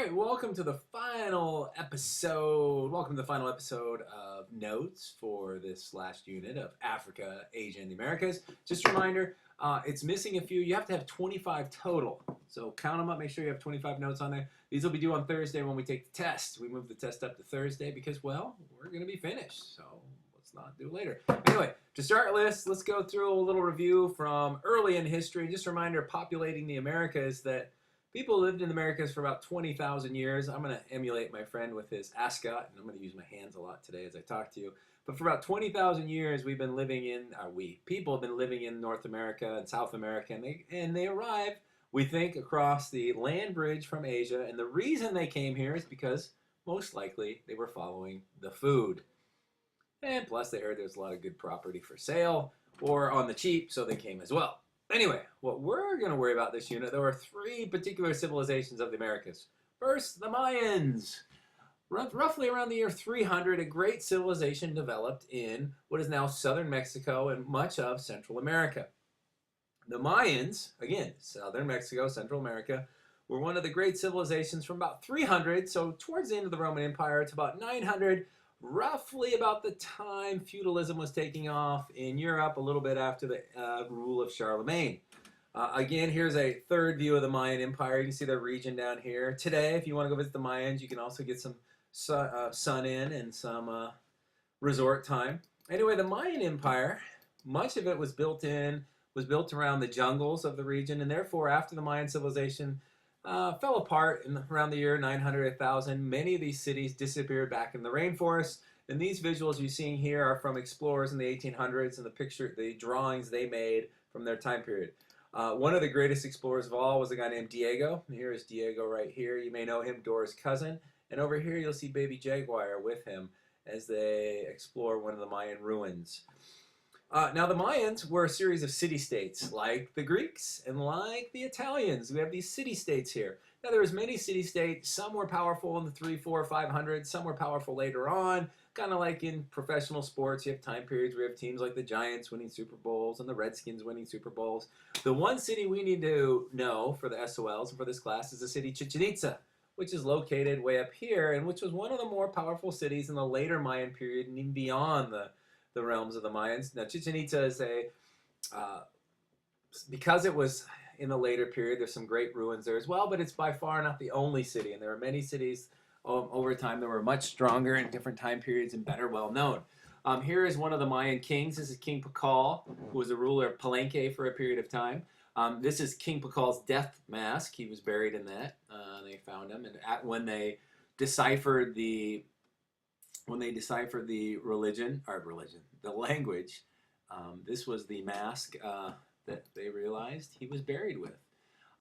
right, welcome to the final episode. Welcome to the final episode of Notes for this last unit of Africa, Asia, and the Americas. Just a reminder, it's missing a few. You have to have 25 total. So count them up, make sure you have 25 notes on there. These will be due on Thursday when we take the test. We moved the test up to Thursday because, well, we're going to be finished. So let's not do it later. Anyway, to start this, let's go through a little review from early in history. Just a reminder, populating the Americas, that people lived in the Americas for about 20,000 years. I'm going to emulate my friend with his ascot, and I'm going to use my hands a lot today as I talk to you. But for about 20,000 years, we've been living in, people have been living in North America and South America, and they arrived, we think, across the land bridge from Asia. And the reason they came here is because, most likely, they were following the food. And plus, they heard there's a lot of good property for sale or on the cheap, so they came as well. Anyway, what we're going to worry about this unit, there are three particular civilizations of the Americas. First, the Mayans. Roughly around the year 300, a great civilization developed in what is now southern Mexico and much of Central America. The Mayans, again, southern Mexico, Central America, were one of the great civilizations from about 300, so towards the end of the Roman Empire, to about 900, roughly about the time feudalism was taking off in Europe, a little bit after the rule of Charlemagne. Again, here's a third view of the Mayan Empire. You can see the region down here. Today, if you want to go visit the Mayans, you can also get some sun in and some resort time. Anyway, the Mayan Empire, much of it was built around the jungles of the region, and therefore, after the Mayan civilization fell apart around the year 900, 1000. Many of these cities disappeared back in the rainforest. And these visuals you're seeing here are from explorers in the 1800s and the drawings they made from their time period. One of the greatest explorers of all was a guy named Diego. Here is Diego right here. You may know him, Dora's cousin. And over here you'll see Baby Jaguar with him as they explore one of the Mayan ruins. Now, the Mayans were a series of city-states, like the Greeks and like the Italians. We have these city-states here. Now, there was many city-states. Some were powerful in the 300, 400, 500. Some were powerful later on. Kind of like in professional sports, you have time periods where you have teams like the Giants winning Super Bowls and the Redskins winning Super Bowls. The one city we need to know for the SOLs and for this class is the city Chichen Itza, which is located way up here and which was one of the more powerful cities in the later Mayan period and even beyond the realms of the Mayans. Now, Chichen Itza is because it was in the later period, there's some great ruins there as well, but it's by far not the only city. And there are many cities over time that were much stronger in different time periods and better well known. Here is one of the Mayan kings. This is King Pakal, who was a ruler of Palenque for a period of time. This is King Pakal's death mask. He was buried in that. They found him, and when they deciphered the the language, this was the mask that they realized he was buried with.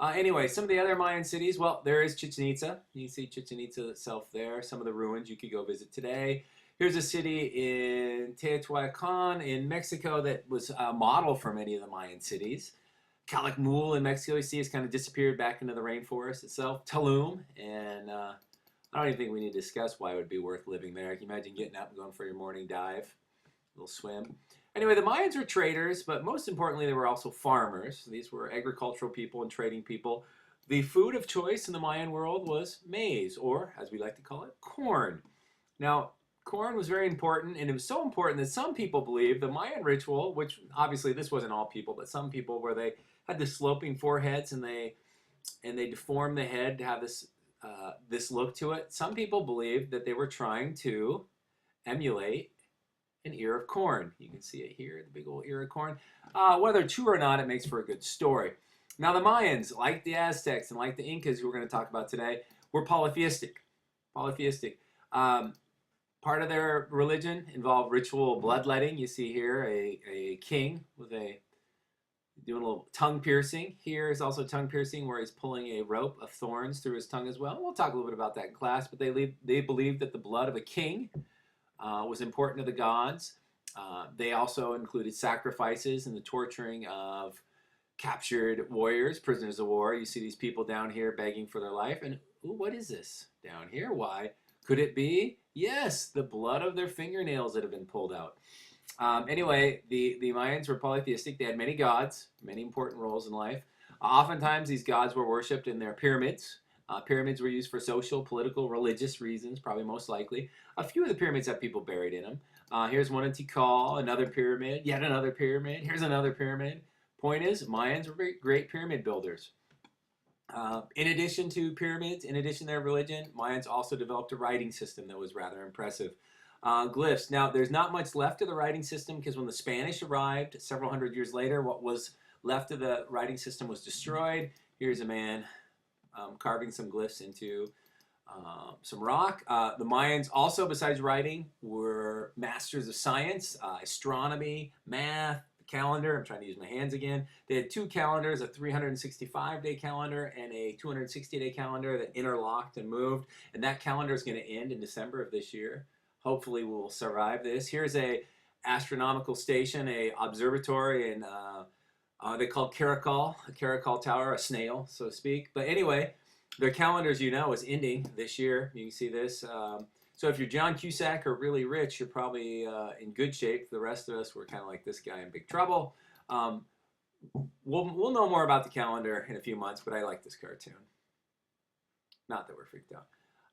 Anyway, some of the other Mayan cities, well, there is Chichen Itza. You can see Chichen Itza itself there. Some of the ruins you could go visit today. Here's a city in Teotihuacan in Mexico that was a model for many of the Mayan cities. Calakmul in Mexico, you see, has kind of disappeared back into the rainforest itself. Tulum, and I don't even think we need to discuss why it would be worth living there. Can you imagine getting up and going for your morning dive, a little swim? Anyway, the Mayans were traders, but most importantly, they were also farmers. These were agricultural people and trading people. The food of choice in the Mayan world was maize, or as we like to call it, corn. Now, corn was very important, and it was so important that some people believe the Mayan ritual, which obviously this wasn't all people, but some people, where they had the sloping foreheads and they deformed the head to have this look to it. Some people believed that they were trying to emulate an ear of corn. You can see it here, the big old ear of corn. Whether true or not, it makes for a good story. Now, the Mayans, like the Aztecs and like the Incas, who we're going to talk about today, were polytheistic. Part of their religion involved ritual bloodletting. You see here a king with doing a little tongue piercing. Here is also tongue piercing where he's pulling a rope of thorns through his tongue as well. We'll talk a little bit about that in class, but they believed that the blood of a king was important to the gods. They also included sacrifices and the torturing of captured warriors, prisoners of war. You see these people down here begging for their life. And ooh, what is this down here? Why? Could it be? Yes, the blood of their fingernails that have been pulled out. Anyway, the Mayans were polytheistic. They had many gods, many important roles in life. Oftentimes, these gods were worshipped in their pyramids. Pyramids were used for social, political, religious reasons, probably most likely. A few of the pyramids have people buried in them. Here's one in Tikal, another pyramid, yet another pyramid. Here's another pyramid. Point is, Mayans were great pyramid builders. In addition to pyramids, in addition to their religion, Mayans also developed a writing system that was rather impressive. Glyphs. Now, there's not much left of the writing system because when the Spanish arrived several hundred years later, what was left of the writing system was destroyed. Here's a man carving some glyphs into some rock. The Mayans also, besides writing, were masters of science, astronomy, math, calendar. I'm trying to use my hands again. They had two calendars, a 365-day calendar and a 260-day calendar that interlocked and moved. And that calendar is going to end in December of this year. Hopefully we'll survive this. Here's a astronomical station, a observatory, and they called Caracol, a Caracol Tower, a snail, so to speak. But anyway, their calendar, as you know, is ending this year. You can see this. So if you're John Cusack or really rich, you're probably in good shape. The rest of us, we're kind of like this guy in big trouble. We'll know more about the calendar in a few months, but I like this cartoon. Not that we're freaked out.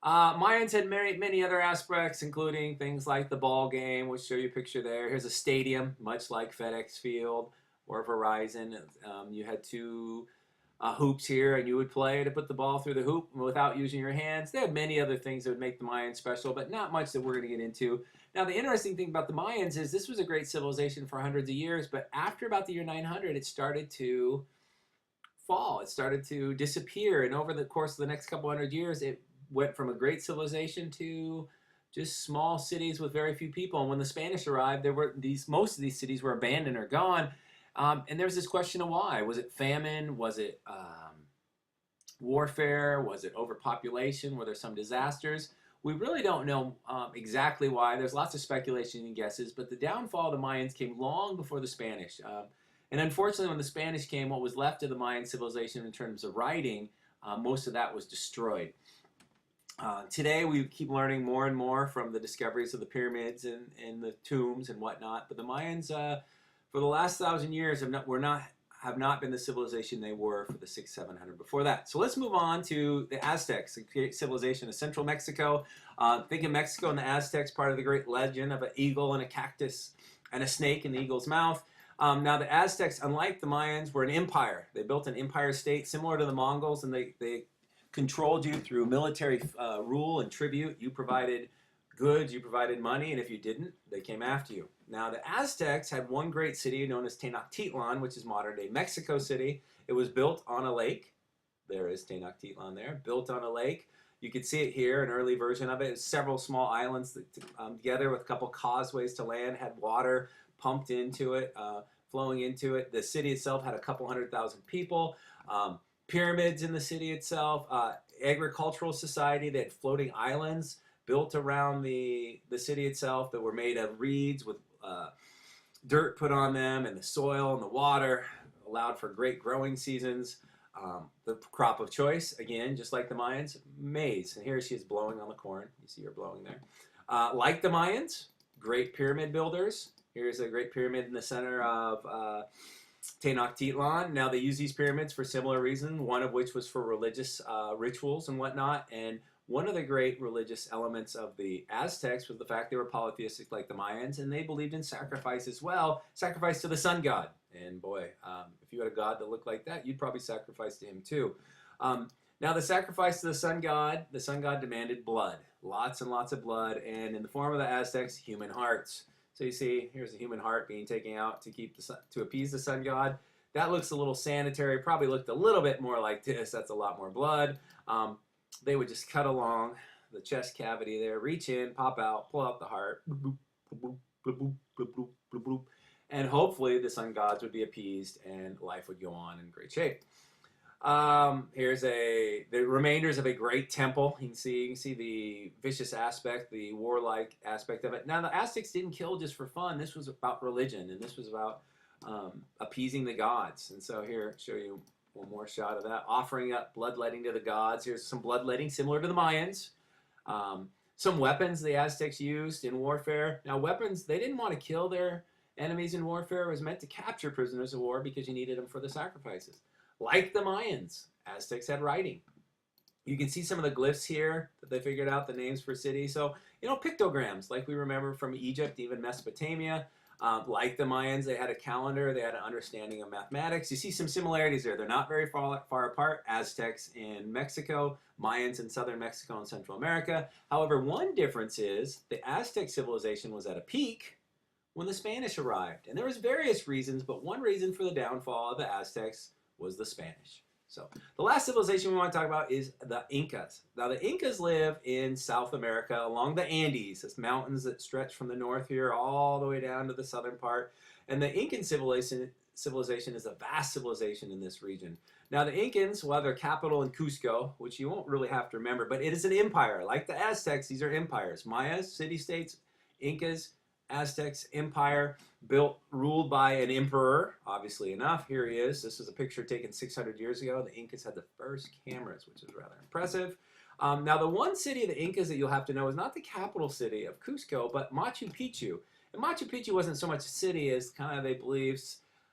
Mayans had many other aspects, including things like the ball game, which show you a picture there. Here's a stadium, much like FedEx Field or Verizon. You had two hoops here, and you would play to put the ball through the hoop without using your hands. They had many other things that would make the Mayans special, but not much that we're going to get into. Now, the interesting thing about the Mayans is this was a great civilization for hundreds of years, but after about the year 900, it started to fall. It started to disappear, and over the course of the next couple hundred years, it went from a great civilization to just small cities with very few people. And when the Spanish arrived, most of these cities were abandoned or gone. And there was this question of why. Was it famine? Was it warfare? Was it overpopulation? Were there some disasters? We really don't know exactly why. There's lots of speculation and guesses, but the downfall of the Mayans came long before the Spanish. And unfortunately, when the Spanish came, what was left of the Mayan civilization in terms of writing, most of that was destroyed. Today, we keep learning more and more from the discoveries of the pyramids and the tombs and whatnot. But the Mayans, for the last 1,000 years, have not been the civilization they were for the 600-700 before that. So let's move on to the Aztecs, a civilization of central Mexico. Think of Mexico and the Aztecs, part of the great legend of an eagle and a cactus and a snake in the eagle's mouth. Now, the Aztecs, unlike the Mayans, were an empire. They built an empire state similar to the Mongols, and they controlled you through military rule and tribute. You provided goods, you provided money, and if you didn't, they came after you. Now, the Aztecs had one great city known as Tenochtitlan, which is modern-day Mexico City. It was built on a lake. There is Tenochtitlan there, built on a lake. You can see it here, an early version of it. It's several small islands that, together with a couple causeways to land, had water pumped into it, flowing into it. The city itself had a couple 100,000 people. Pyramids in the city itself, agricultural society. They had floating islands built around the city itself that were made of reeds with dirt put on them, and the soil and the water allowed for great growing seasons. The crop of choice, again, just like the Mayans, maize. And here she is blowing on the corn. You see her blowing there. Like the Mayans, great pyramid builders. Here's a great pyramid in the center of Tenochtitlan. Now, they use these pyramids for similar reasons, one of which was for religious rituals and whatnot. And one of the great religious elements of the Aztecs was the fact they were polytheistic like the Mayans, and they believed in sacrifice as well, sacrifice to the sun god. And boy, if you had a god that looked like that, you'd probably sacrifice to him too. Now, the sacrifice to the sun god demanded blood, lots and lots of blood, and in the form of the Aztecs, human hearts. So you see, here's a human heart being taken out to appease the sun god. That looks a little sanitary, probably looked a little bit more like this. That's a lot more blood. They would just cut along the chest cavity there, reach in, pop out, pull out the heart, and hopefully the sun gods would be appeased and life would go on in great shape. Here's the remainders of a great temple. You can see the vicious aspect, the warlike aspect of it. Now, the Aztecs didn't kill just for fun. This was about religion, and this was about appeasing the gods. And so here, show you one more shot of that. Offering up bloodletting to the gods. Here's some bloodletting similar to the Mayans. Some weapons the Aztecs used in warfare. Now, weapons, they didn't want to kill their enemies in warfare. It was meant to capture prisoners of war because you needed them for the sacrifices. Like the Mayans, Aztecs had writing. You can see some of the glyphs here that they figured out the names for cities. So, pictograms like we remember from Egypt, even Mesopotamia. Like the Mayans, they had a calendar, they had an understanding of mathematics. You see some similarities there. They're not very far apart. Aztecs in Mexico, Mayans in southern Mexico and Central America. However, one difference is the Aztec civilization was at a peak when the Spanish arrived. And there was various reasons, but one reason for the downfall of the Aztecs was the Spanish. So the last civilization we want to talk about is the Incas. Now the Incas live in South America along the Andes. It's mountains that stretch from the north here all the way down to the southern part. And the Incan civilization is a vast civilization in this region. Now the Incans, well, their capital in Cusco, which you won't really have to remember, but it is an empire. Like the Aztecs, these are empires. Mayas, city-states, Incas, Aztecs, empire, ruled by an emperor, obviously enough. Here he is. This is a picture taken 600 years ago. The Incas had the first cameras, which is rather impressive. Now, the one city of the Incas that you'll have to know is not the capital city of Cusco, but Machu Picchu. And Machu Picchu wasn't so much a city as kind of, they believe,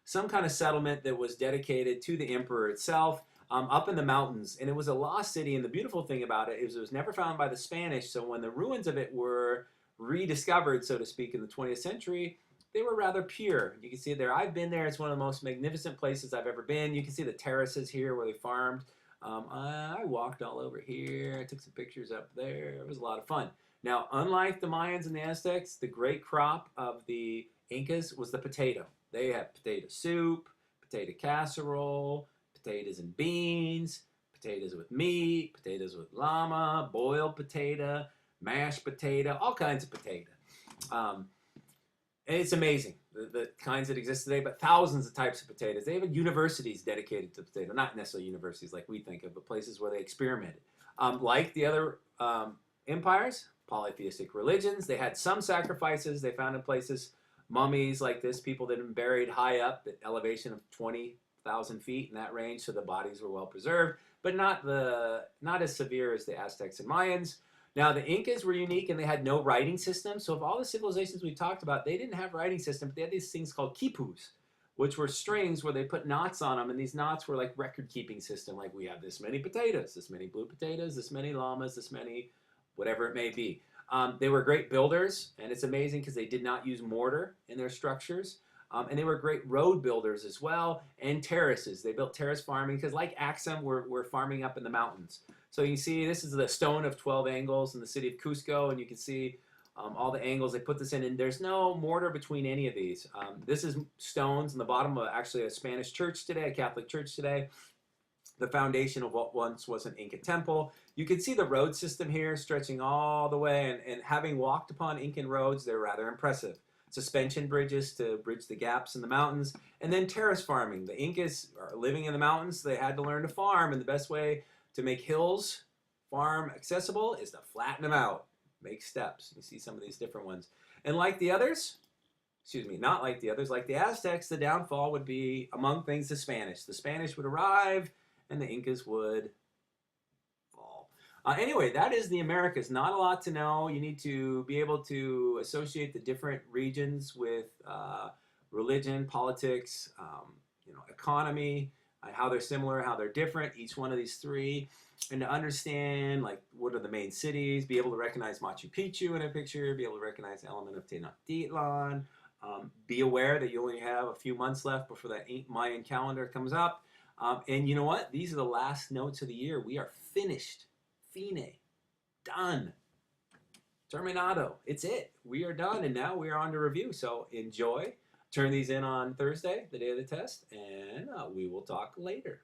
some kind of settlement that was dedicated to the emperor itself. Up in the mountains, and it was a lost city. And the beautiful thing about it is it was never found by the Spanish, so when the ruins of it were rediscovered, so to speak, in the 20th century, they were rather pure. You can see it there. I've been there. It's one of the most magnificent places I've ever been. You can see the terraces here where they farmed. I walked all over here. I took some pictures up there. It was a lot of fun. Now, unlike the Mayans and the Aztecs, the great crop of the Incas was the potato. They had potato soup, potato casserole, potatoes and beans, potatoes with meat, potatoes with llama, boiled potato, mashed potato, all kinds of potato. And it's amazing, the kinds that exist today, but thousands of types of potatoes. They have universities dedicated to potato, not necessarily universities like we think of, but places where they experimented. Like the other empires, polytheistic religions, they had some sacrifices. They found in places mummies like this, people that had been buried high up at elevation of 20,000 feet in that range, so the bodies were well preserved, but not as severe as the Aztecs and Mayans. Now, the Incas were unique, and they had no writing system. So of all the civilizations we talked about, they didn't have writing system, but they had these things called quipus, which were strings where they put knots on them, and these knots were like record-keeping system. Like, we have this many potatoes, this many blue potatoes, this many llamas, this many whatever it may be. They were great builders, and it's amazing because they did not use mortar in their structures. And they were great road builders as well, and terraces. They built terrace farming because, like Axum, we're farming up in the mountains. So you see, this is the stone of 12 angles in the city of Cusco, and you can see all the angles they put this in, and there's no mortar between any of these. This is stones in the bottom of actually a Spanish church today, a Catholic church today, the foundation of what once was an Inca temple. You can see the road system here stretching all the way, and having walked upon Incan roads, they're rather impressive. Suspension bridges to bridge the gaps in the mountains, and then terrace farming. The Incas are living in the mountains. They had to learn to farm, and the best way to make hills farm accessible is to flatten them out, make steps. You see some of these different ones. And like the others, not like the others, like the Aztecs, the downfall would be, among things, the Spanish. The Spanish would arrive, and the Incas would fall. Anyway, that is the Americas. Not a lot to know. You need to be able to associate the different regions with religion, politics, economy, how they're similar, how they're different, each one of these three, and to understand, like, what are the main cities, be able to recognize Machu Picchu in a picture, be able to recognize the element of Tenochtitlan, be aware that you only have a few months left before that Mayan calendar comes up, and you know what? These are the last notes of the year. We are finished. Fine. Done. Terminado. It's it. We are done, and now we are on to review, so enjoy. Turn these in on Thursday, the day of the test, and we will talk later.